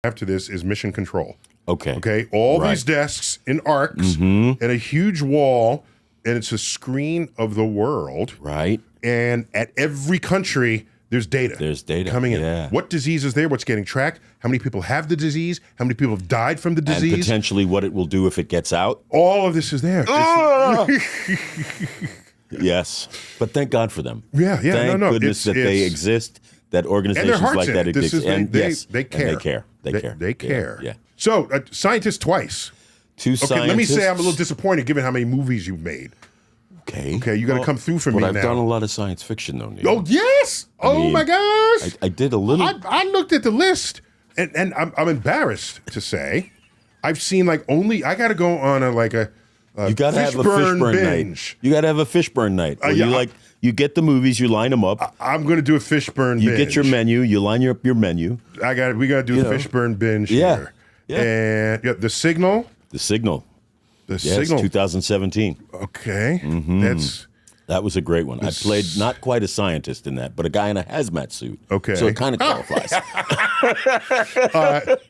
after this is mission control. Okay. Okay. All these desks in arcs and a huge wall, and it's a screen of the world. Right. And at every country, there's data. There's data coming in. Yeah. What disease is there? What's getting tracked? How many people have the disease? How many people have died from the disease? And potentially what it will do if it gets out. All of this is there. Yes. But thank God for them. Yeah. Thank goodness that they exist, that organizations like that exist. They care. And they care. They care. Yeah. So, scientists twice. Two Okay, scientists. let me say I'm a little disappointed given how many movies you've made. Okay, you got to come through for me now. But I've done a lot of science fiction, though, Neil. Oh, yes! My gosh! I did a little. I looked at the list, and I'm embarrassed to say I've seen I got to go on a you got to have a Fishburne night. You got to have a Fishburne night. Where you get the movies, you line them up. I'm going to do a Fishburne binge. You get your menu, you line up your menu. We got to do a Fishburne binge here. Yeah. And The Signal. The Signal. The Yes, Signal. 2017. Okay. That was a great one. I played not quite a scientist in that, but a guy in a hazmat suit. Okay. So it kind of qualifies.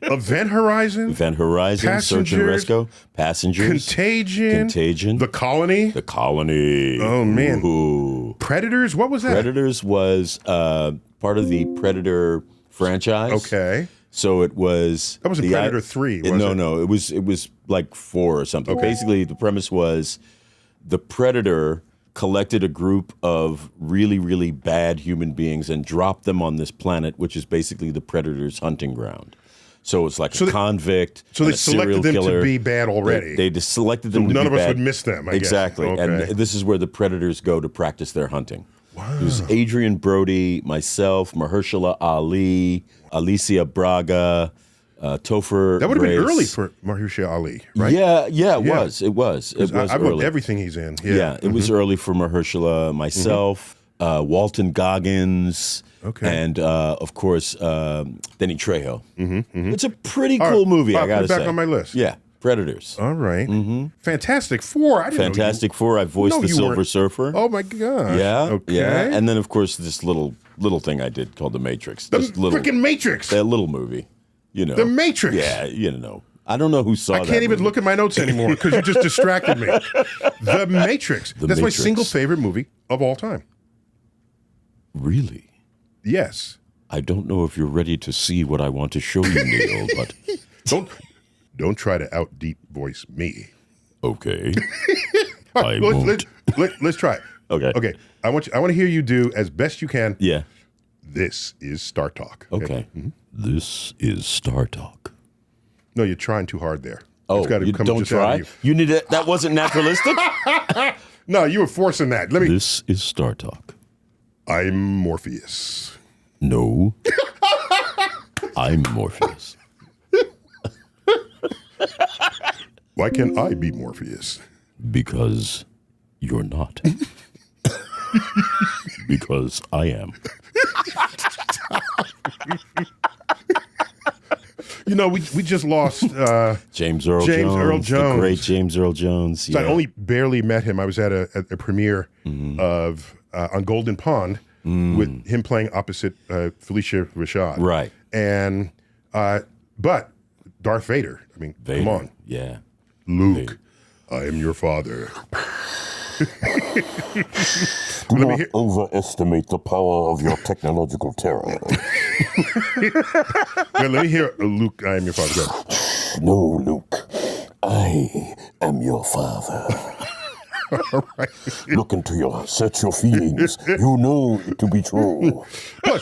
Event Horizon. Event Horizon, Search and Rescue, Passengers. Contagion. The Colony. The Colony. Oh, man. Ooh. Predators. What was that? Predators was part of the Predator franchise. Okay. So it was. That wasn't Predator 3, was it? No. It was like 4 or something. Okay. Basically, the premise was the Predator collected a group of really, really bad human beings and dropped them on this planet, which is basically the Predator's hunting ground. So it's like a convict. So they selected them to be bad already. They just selected them to be bad. None of us would miss them, I guess. Exactly. Okay. And this is where the Predators go to practice their hunting. Wow. It was Adrian Brody, myself, Mahershala Ali, Alicia Braga, Topher. That would have been early for Mahershala Ali, right? Yeah, it was. It was I've early. loved everything he's in. It was early for Mahershala, myself, Walton Goggins, and of course Danny Trejo. It's a pretty cool movie. I gotta say. Back on my list. Yeah, Predators. All right. Fantastic Four. I didn't Fantastic Four. I voiced the Silver Surfer. Oh my gosh. Yeah. Okay. Yeah. And then of course this little thing I did called The Matrix. The freaking Matrix. That little movie. You know. The Matrix. Yeah. I don't know who saw that. I can't even look at my notes anymore because you just distracted me. The Matrix. That's my single favorite movie of all time. Really? Yes. I don't know if you're ready to see what I want to show you, Neil, but don't try to out deep voice me. Okay. Right, let's try it. Okay. Okay. I want to hear you do as best you can. Yeah. This is Star Talk. Okay. This is Star Talk. No, you're trying too hard there. Oh, it's gotta you come don't just out try? of you. You need it. That wasn't naturalistic? No, you were forcing that. This is Star Talk. I'm Morpheus. No. I'm Morpheus. Why can't I be Morpheus? Because you're not. Because I am. We just lost James Earl Jones. The great James Earl Jones. So I only barely met him. I was at a premiere of on Golden Pond with him playing opposite Felicia Rashad. Right. And but Darth Vader. I mean, come on. Yeah. Luke, I am your father. Do not overestimate the power of your technological terror. Let me hear Luke, I am your father. Go. No, Luke, I am your father. All right. Search your feelings. You know it to be true. Plus,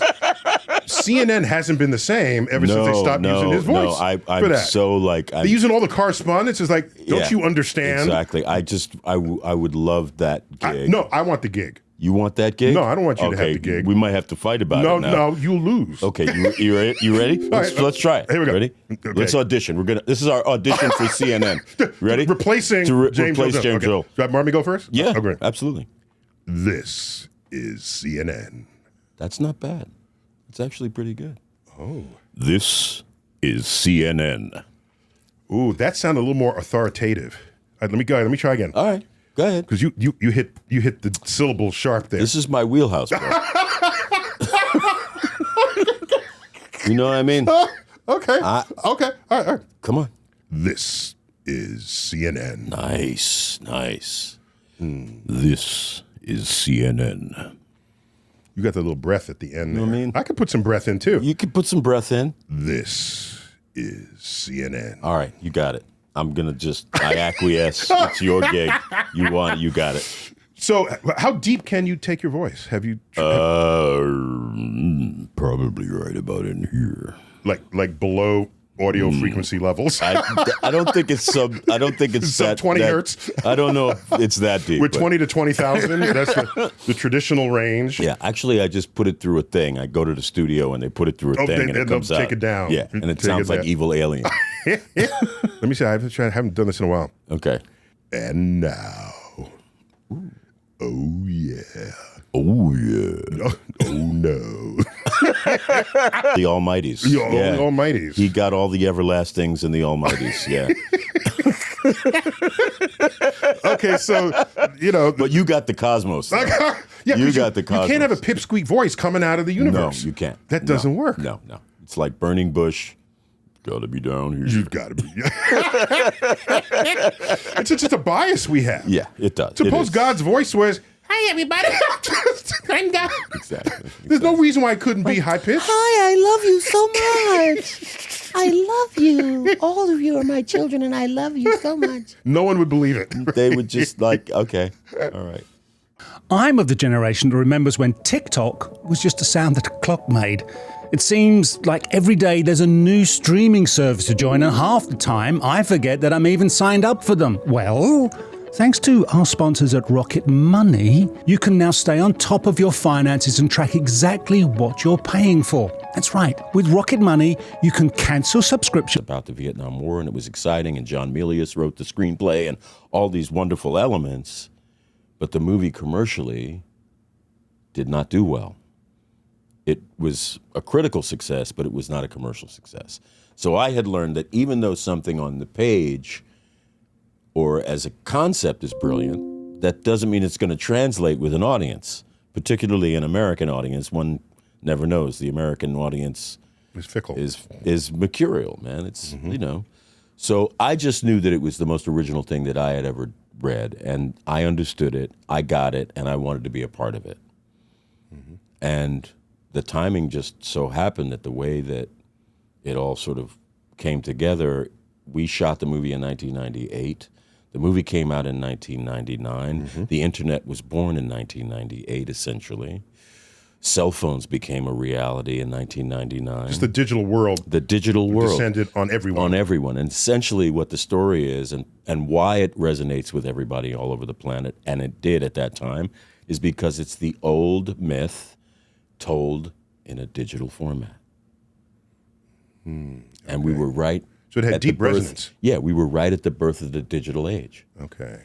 CNN hasn't been the same ever since they stopped using his voice. No, I'm so like... They're using all the correspondence. It's like, don't you understand? Exactly. I would love that gig. No, I want the gig. You want that gig? No, I don't want you to have the gig. We might have to fight about it now. No, you'll lose. Okay, you ready? You ready? Let's try it. Here we go. Ready? Okay. Let's audition. This is our audition for CNN. Ready? Replacing James Earl Jones. Do I want me to go first? Yeah, okay. absolutely. This is CNN. That's not bad. It's actually pretty good. Oh. This is CNN. Ooh, that sounded a little more authoritative. Let me try again. All right. Go ahead. Because you hit the syllable sharp there. This is my wheelhouse, bro. You know what I mean? Okay. Okay. All right. Come on. This is CNN. Nice. This is CNN. You got the little breath at the end there. know what I mean? I could put some breath in, too. You could put some breath in. This is CNN. All right, you got it. I'm going to I acquiesce. It's your gig. You want it, you got it. So how deep can you take your voice? Have you... Probably right about in here. Like below audio frequency levels? I don't think it's I don't think it's Sub 20 hertz? I don't know if it's that deep. With but- 20 to 20,000? That's the traditional range? Yeah, actually, I just put it through a thing. I go to the studio and they put it through a thing and it comes they'll out. take it down. Yeah, and it Take sounds it like down. Evil Alien. Let me see. I haven't done this in a while. Okay. And now... Oh, yeah. Oh, yeah. Oh, no. The Almighties. The Almighties. He got all the everlastings and the Almighties, yeah. Okay, so, But you got the cosmos. though. yeah, You 'cause got the You can't have a pipsqueak voice coming out of the No, universe. you can't. That doesn't No, work. No. It's like burning bush. Gotta be down here. You've got to be. It's just a bias we have. Yeah, it does. Suppose It is. God's voice was, "Hi, everybody. I'm God." Exactly. There's no reason why it couldn't be high pitched. Hi, I love you so much. I love you. All of you are my children, and I love you so much. No one would believe it. They would just okay, all right. I'm of the generation that remembers when TikTok was just a sound that a clock made. It seems like every day there's a new streaming service to join, and half the time I forget that I'm even signed up for them. Well, thanks to our sponsors at Rocket Money, you can now stay on top of your finances and track exactly what you're paying for. That's right. With Rocket Money, you can cancel subscription. About the Vietnam War, and it was exciting, and John Milius wrote the screenplay and all these wonderful elements, but the movie commercially did not do well. It was a critical success, but it was not a commercial success. So I had learned that even though something on the page or as a concept is brilliant, that doesn't mean it's going to translate with an audience, particularly an American audience. One never knows. The American audience It's fickle. is mercurial, man. It's, So I just knew that it was the most original thing that I had ever read, and I understood it, I got it, and I wanted to be a part of it. And the timing just so happened that the way that it all sort of came together, we shot the movie in 1998. The movie came out in 1999. The internet was born in 1998, essentially. Cell phones became a reality in 1999. Just the digital world The digital world. descended on everyone. On everyone. And essentially what the story is and why it resonates with everybody all over the planet, and it did at that time, is because it's the old myth told in a digital format. And we were right. So it had at the deep birth- resonance. Yeah, we were right at the birth of the digital age. Okay.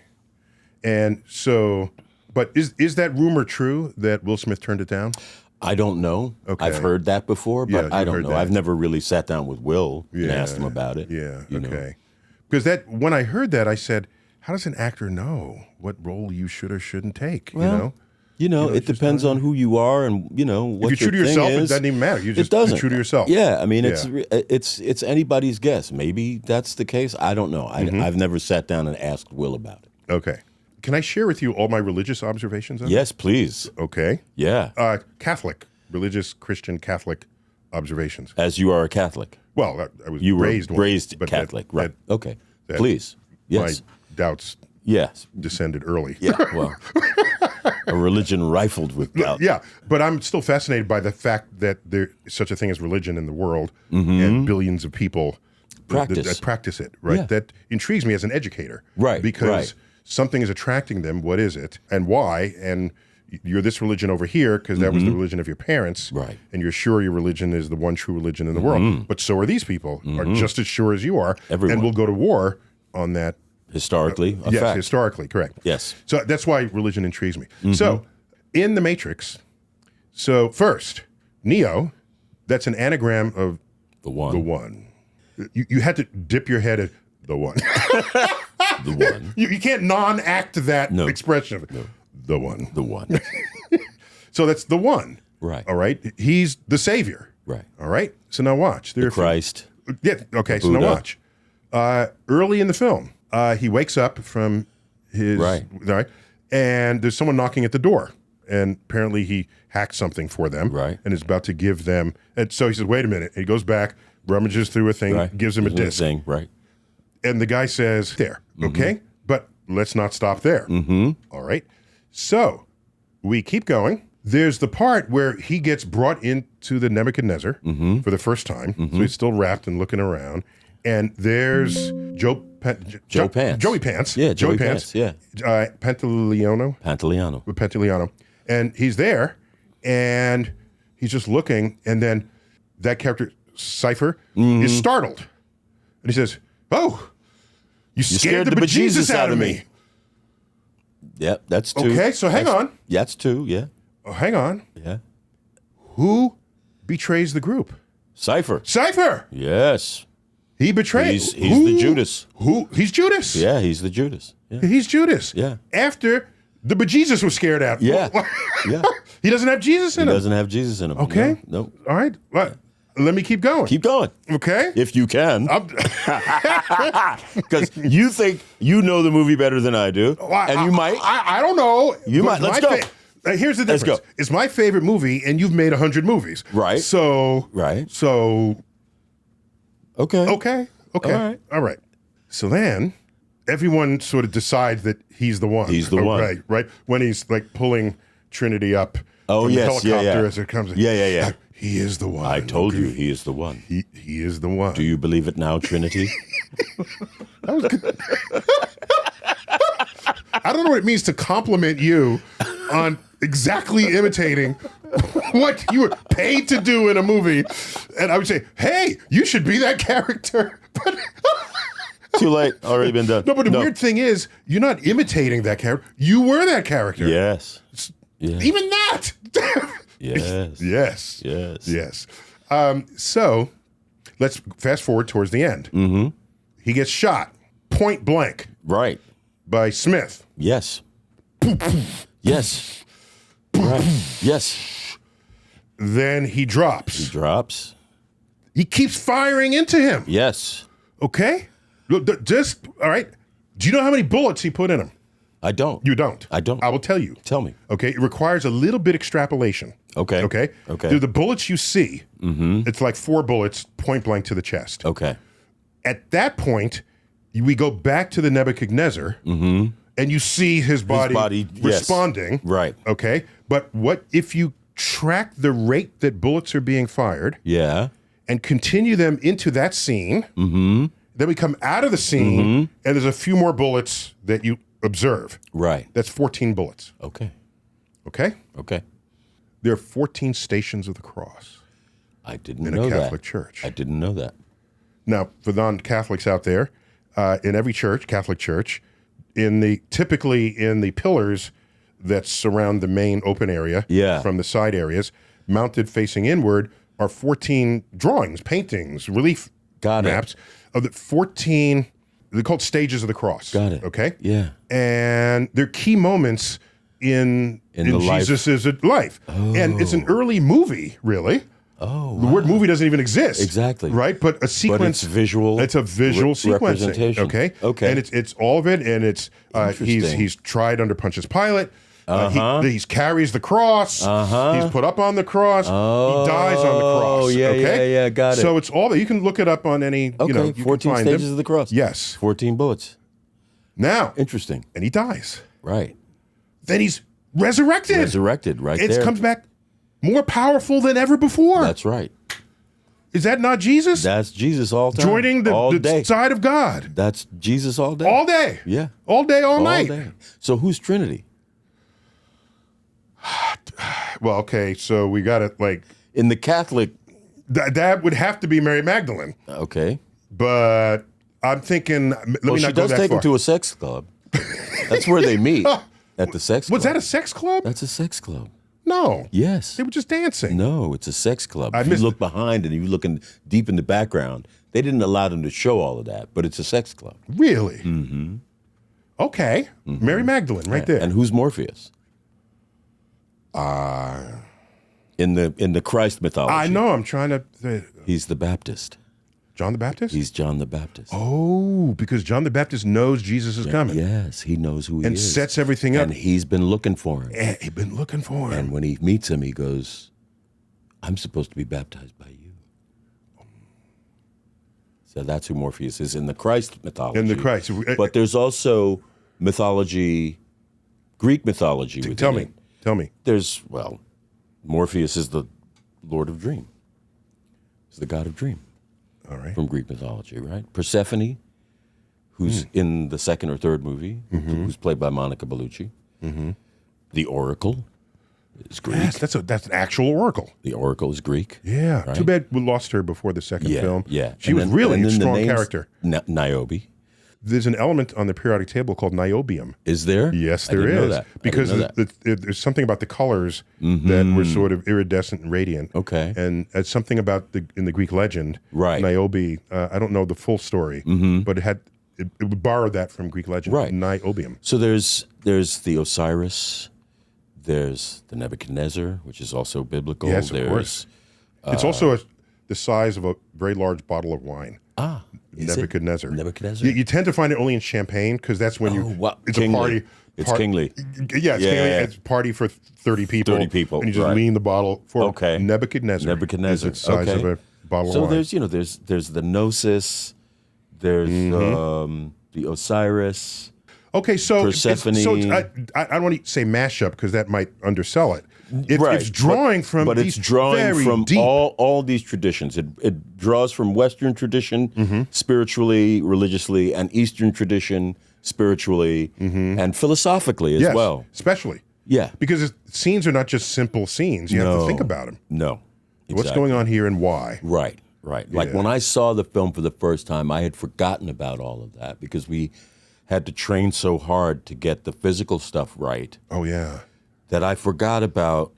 And so, but is that rumor true that Will Smith turned it down? I don't know. Okay. I've heard that before, but Yeah, I you've don't heard know. that. I've never really sat down with Will and asked him about it. Yeah, you know. okay. Because when I heard that, I said, how does an actor know what role you should or shouldn't take? Well, it depends on who you are and what if you're your true to thing yourself, it is. doesn't even matter. It doesn't. You're true to yourself. Yeah, I mean, Yeah. it's anybody's guess. Maybe that's the case. I don't know. I've never sat down and asked Will about it. Okay. Can I share with you all my religious observations? On it? Yes, please. Okay. Yeah, Catholic, religious Christian Catholic observations. as you are a Catholic. Well, I was You were raised one, raised but Catholic, right? Okay, that- please. Yes, My doubts yes. descended early. Yeah. Well, a religion rifled with doubt. Yeah, but I'm still fascinated by the fact that there's such a thing as religion in the world and billions of people that practice it, right? Yeah. That intrigues me as an educator. Right, Because right. something is attracting them. What is it and why? And you're this religion over here because that was the religion of your parents. Right. And you're sure your religion is the one true religion in the world. But so are these people, are just as sure as you are. Everyone. And will go to war on that. Historically, a Yes, fact. historically, correct. Yes. So that's why religion intrigues me. So in the Matrix, so first, Neo, that's an anagram of The one. the one. You had to dip your head at the one. The one. You can't non-act that No. expression of the one. The one. So that's the one. Right. All right. He's the savior. Right. All right. So now watch. There are a few- Christ. Yeah. Okay. So now Buddha. watch. Early in the film, he wakes up from his Right. and there's someone knocking at the door, and apparently he hacked something for them, Right. and is about to give them. And so he says, "Wait a minute." He goes back, rummages through a thing, Right. gives him a Isn't it disc, saying, right. and the guy says, "There, okay, but let's not stop there." All right. So we keep going. There's the part where he gets brought into the Nebuchadnezzar for the first time. So he's still wrapped and looking around. And there's Joe Pants. Joey Pants. Yeah, Joey Pants, yeah. Pantaleano. Pantaleano. And he's there, and he's just looking. And then that character, Cypher, is startled. And he says, "Oh, you scared the bejesus out of me." Yeah, that's two. Okay, so hang on. Yeah, that's two, yeah. Oh, hang on. Yeah. Who betrays the group? Cypher. Cypher. Yes. He betrays. He's the Judas. Who? He's Judas. Yeah, he's the Judas. Yeah. He's Judas. Yeah. After the bejesus was scared out. Yeah. Yeah. He doesn't have Jesus in He him. doesn't have Jesus in him. Okay. No. All right. Well, let me keep going. Keep going. Okay. If you can. I'm- Because you think you know the movie better than I do. And you might. I don't know. You might. Let's My go. Here's the Let's difference. go. It's my favorite movie, and you've made 100 movies. Right. So. Right. So. Okay. Okay. All right. So then, everyone sort of decides that he's the one. He's the one. Right. When he's like pulling Trinity up Oh, from yes. the Yeah, helicopter yeah. as it comes. Yeah. He is the one. I told you he is the one. He is the one. Do you believe it now, Trinity? I don't know what it means to compliment you on exactly imitating what you were paid to do in a movie. And I would say, hey, you should be that character. But Too late. Already been done. no, but the weird thing is, you're not imitating that character. You were that character. Yes. Yeah. Even that. Yes. Yes. Yes. Yes. So let's fast forward towards the end. Mm-hmm. He gets shot point blank Right. by Smith. Yes. Yes. Right. Yes. Then he drops. Drops. He keeps firing into him. Yes. Okay? Look, just, all right. Do you know how many bullets he put in him? I don't. You don't. I don't. I will tell you. Tell me. Okay? It requires a little bit extrapolation. Okay. Okay? Okay. They're the bullets you see, it's like 4 bullets point blank to the chest. Okay. At that point, we go back to the Nebuchadnezzar, and you see his body, yes. responding. Right. Okay? But what if you track the rate that bullets are being fired Yeah. and continue them into that scene, then we come out of the scene, and there's a few more bullets that you observe. Right. That's 14 bullets. Okay. Okay? Okay. There are 14 stations of the cross I didn't in know a that. Catholic church. I didn't know that. Now, for non-Catholics out there, in every church, Catholic church, typically in the pillars that surround the main open area Yeah. from the side areas, mounted facing inward, are 14 drawings, paintings, relief Got it. maps of the 14. They're called stages of the cross. Got it. Okay. Yeah. And they're key moments in the life. Jesus' life. And it's an early movie, really. Oh. The word movie doesn't even exist. Exactly. Right? But a sequence. it's visual It's a visual sequencing. representation. Okay. Okay. And it's all of it, and it's Interesting. he's tried under Pontius Pilate. He carries the cross. He's put up on the cross. He dies on the cross. Oh, yeah, okay? yeah, got it. So it's all that. You can look it up on any. Okay. You know, you 14 can find stages them. of the cross. Yes. 14 bullets. Now, Interesting. and he dies. Right. Then he's resurrected. Resurrected right It there. comes back more powerful than ever before. That's right. Is that not Jesus? That's Jesus all time. Joining all the day. side of God. That's Jesus all day. All day. Yeah. All day, all All night. day. So who's Trinity? Well, okay, so we got it like In the Catholic. that would have to be Mary Magdalene, Okay. but I'm thinking. Let Well, me she not go does that take far. him to a sex club. That's where they meet. At the sex club. Was that a sex club? That's a sex club. No. Yes. They were just dancing. No, it's a sex club. I If you missed look behind and you look deep in the background, they didn't allow them to show all of that, but it's a sex club. Really? Mm-hmm. Okay. Mary Magdalene, right there. And who's Morpheus? in the Christ mythology. I know. I'm trying to. He's the Baptist. John the Baptist? He's John the Baptist. Oh, because John the Baptist knows Jesus is coming. Yes, he knows who he And is. sets everything up. And he's been looking for him. And he's been looking for him. And when he meets him, he goes, I'm supposed to be baptized by you. So that's who Morpheus is in the Christ mythology. In the Christ. But there's also mythology, Greek mythology within Tell me. it. Tell me. There's, well, Morpheus is the Lord of Dream. He's the god of dream. All right. From Greek mythology, right? Persephone, who's in the second or third movie, who's played by Monica Bellucci. The Oracle is Greek. Yes, that's an actual oracle. The Oracle is Greek. Yeah. Right? Too bad we lost her before the second film. Yeah. She was really a strong character. Niobe. There's an element on the periodic table called niobium. Is there? Yes, I there didn't know is. that. Because I didn't know that. there's something about the colors that were sort of iridescent and radiant. Okay. And it's something about in the Greek legend, Right. Niobe. I don't know the full story, but it borrowed that from Greek legend. Right. Niobium. So there's the Osiris, there's the Nebuchadnezzar, which is also biblical. Yes, of course. It's also the size of a very large bottle of wine. Is it? Nebuchadnezzar. Nebuchadnezzar? You tend to find it only in Champagne because that's when it's Kingly. a party. It's kingly. Yeah, it's Yeah. kingly. It's a party for 30 people. 30 people, And you just right. lean the bottle forward. Okay. Nebuchadnezzar. Nebuchadnezzar. Is the size Okay. of a bottle So of wine. there's the Gnosis, there's the Osiris. Okay, so Persephone. I don't want to say mashup because that might undersell it. Right. It's drawing from but these it's drawing very from deep. all these traditions. It draws from Western tradition, spiritually, religiously, and Eastern tradition, spiritually, and philosophically as yes, well. especially. Yeah. Because scenes are not just simple scenes. You have to think about them. No. What's Exactly. going on here and why? Right. Like Yeah. when I saw the film for the first time, I had forgotten about all of that because we had to train so hard to get the physical stuff right Oh, yeah. that I forgot about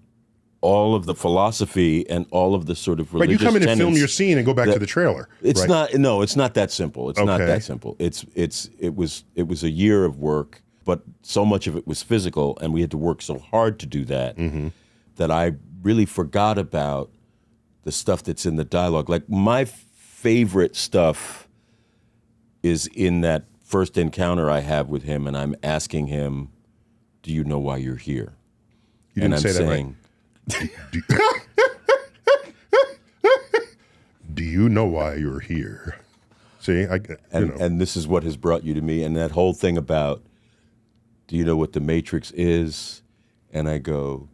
all of the philosophy and all of the sort of Right, religious you come in and film tenets your scene and go back to the trailer. It's right? not. No, it's not that simple. It's not Okay. that simple. It was a year of work, but so much of it was physical, and we had to work so hard to do that that I really forgot about the stuff that's in the dialogue. Like my favorite stuff is in that first encounter I have with him, and I'm asking him, "Do you know why you're here?" You and didn't I'm say that right. saying, Do you know why you're here? See, and this is what has brought you to me. And that whole thing about, do you know what the Matrix is? And I go,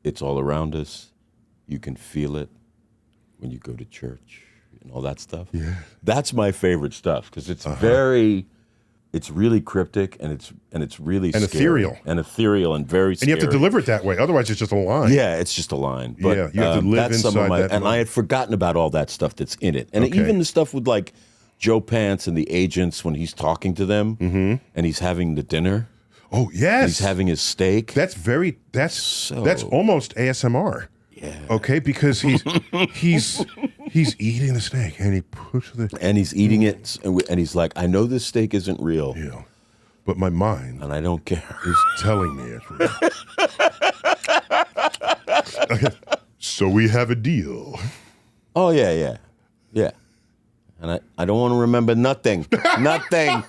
it's all around us. You can feel it when you go to church and all that stuff. Yeah. That's my favorite stuff because it's it's really cryptic and it's really And scary. ethereal. And very scary. and you have to deliver it that way. Otherwise, it's just a line. Yeah, it's just a line. But, Yeah, you have to live that's some of inside my, that and line. I had forgotten about all that stuff that's in it, and Okay. even the stuff with like Joe Pants and the agents when he's talking to them, and he's having the dinner, Oh, yes. he's having his steak. That's almost ASMR. Yeah. Okay, because he's eating the steak and he puts the and he's eating it, and he's like, "I know this steak isn't real, but my mind and I don't care." is telling me it's real. Okay, so we have a deal. Oh yeah. And I don't want to remember nothing, nothing.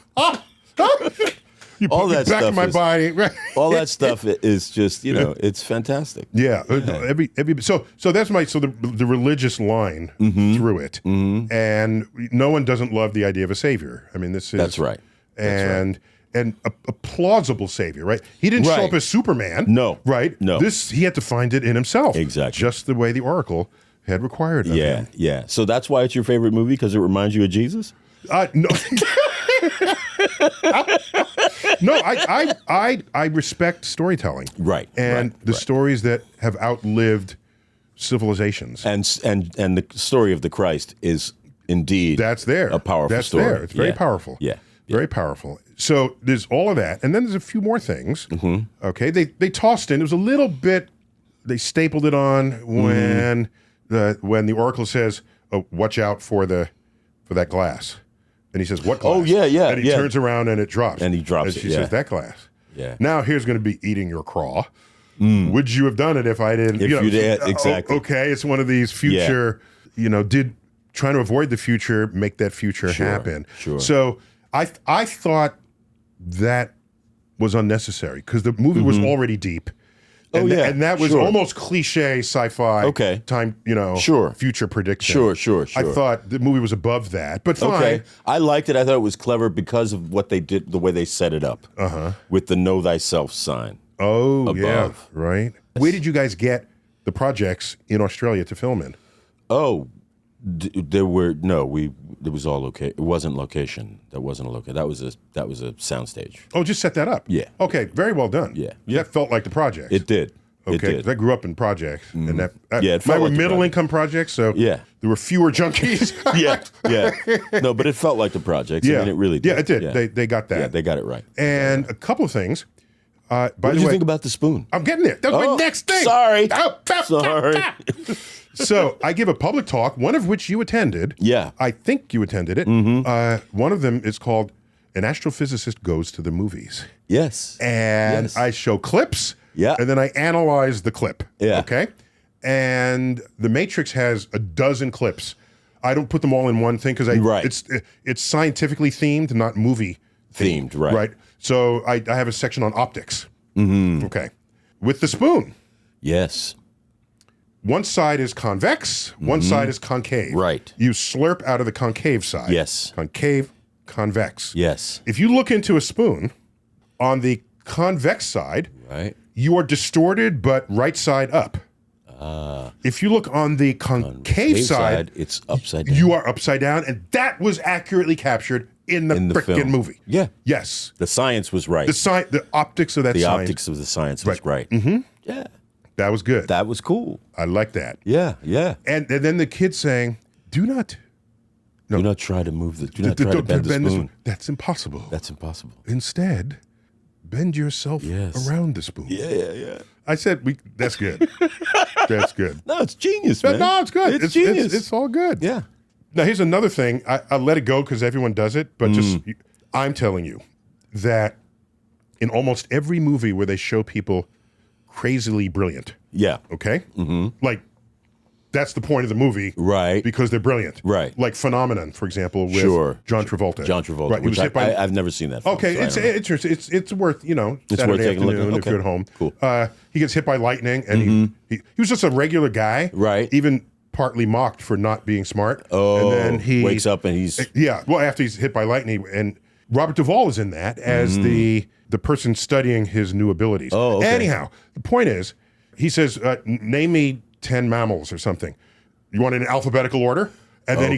You All put me that back stuff in my is- body. Right. All that stuff is just, it's fantastic. Yeah. Every so that's the religious line through it, and no one doesn't love the idea of a savior. I mean, this is That's right. and a plausible savior, right? He didn't show Right. up as Superman. No. Right? No. He had to find it in himself. Exactly. Just the way the Oracle had required of him. Yeah. So that's why it's your favorite movie, because it reminds you of Jesus? No. No, I respect storytelling. Right, And right, the right. stories that have outlived civilizations. And the story of the Christ is indeed That's there. a powerful That's story. there. It's very Yeah. powerful. Yeah. Very powerful. So there's all of that. And then there's a few more things. Okay. They tossed in. It was a little bit, they stapled it on when the Oracle says, oh, watch out for that glass. And he says, what glass? Oh, yeah. And he turns around and it drops. And he drops and it, she yeah. says, that glass. Yeah. Now here's going to be eating your craw. Would you have done it if I didn't? If you know, you did, exactly. Okay, it's one of these future. Did trying to avoid the future make that future happen? Sure. So I thought that was unnecessary because the movie was already deep. And, and that was almost cliche sci-fi time, future prediction. Sure. I thought the movie was above that, but fine. Okay. I liked it. I thought it was clever because of what they did, the way they set it up with the know thyself sign. Oh, above. yeah, right. Where did you guys get the projects in Australia to film in? Oh, there was all location. It wasn't location. That wasn't a location. That was a soundstage. Oh, just set that up. Yeah. Okay, very well done. Yeah. That felt like the project. It did. Okay, It did. 'cause I grew up in projects, and that it felt mine were like the middle project. income projects, so Yeah. there were fewer junkies. yeah. No, but it felt like the projects. I mean, it really did. Yeah, it did. Yeah. They got that. Yeah, they got it right. And a couple of things. By What the did you way, think about the spoon? I'm getting there. That was my next thing. Sorry. Sorry. So I give a public talk, one of which you attended. Yeah. I think you attended it. One of them is called An Astrophysicist Goes to the Movies. Yes. And Yes. I show clips. Yeah. And then I analyze the clip. Yeah. Okay. And The Matrix has a dozen clips. I don't put them all in one thing because Right. it's scientifically themed, not movie Themed, right. Right. So I have a section on optics. Okay. With the spoon. Yes. One side is convex, one side is concave. Right. You slurp out of the concave side. Yes. Concave, convex. Yes. If you look into a spoon, on the convex side, Right. you are distorted but right side up. If you look on the concave side, it's upside down. you are upside down, and that was accurately captured in the frickin' film. movie. Yeah. Yes. The science was right. The optics of that The science. optics of the science was right. Yeah. That was good. That was cool. I like that. Yeah. And then the kid saying, do not try to move do not try to bend the this spoon. That's impossible. That's impossible. Instead, bend yourself around the spoon. Yeah. I said, that's good. That's good. No, it's genius, man. No, it's good. It's genius. It's all good. Yeah. Now, here's another thing. I let it go because everyone does it, but I'm telling you that in almost every movie where they show people crazily brilliant, Yeah. okay? Like, that's the point of the movie. Right. Because they're brilliant. Right. Like Phenomenon, for example, with John Travolta. John Travolta. Right. He Which was hit by... I've never seen that film. Okay, so I don't know. it's interesting. It's worth, It's Saturday worth taking a look afternoon at. if you're at home. Cool. He gets hit by lightning, and he was just a regular guy. Right. Even partly mocked for not being smart. Oh, and then he wakes up and he's... Yeah, well, after he's hit by lightning, and Robert Duvall is in that as the person studying his new abilities. Oh, okay. Anyhow, the point is, he says, name me 10 mammals or something. You want it in alphabetical order? And then he goes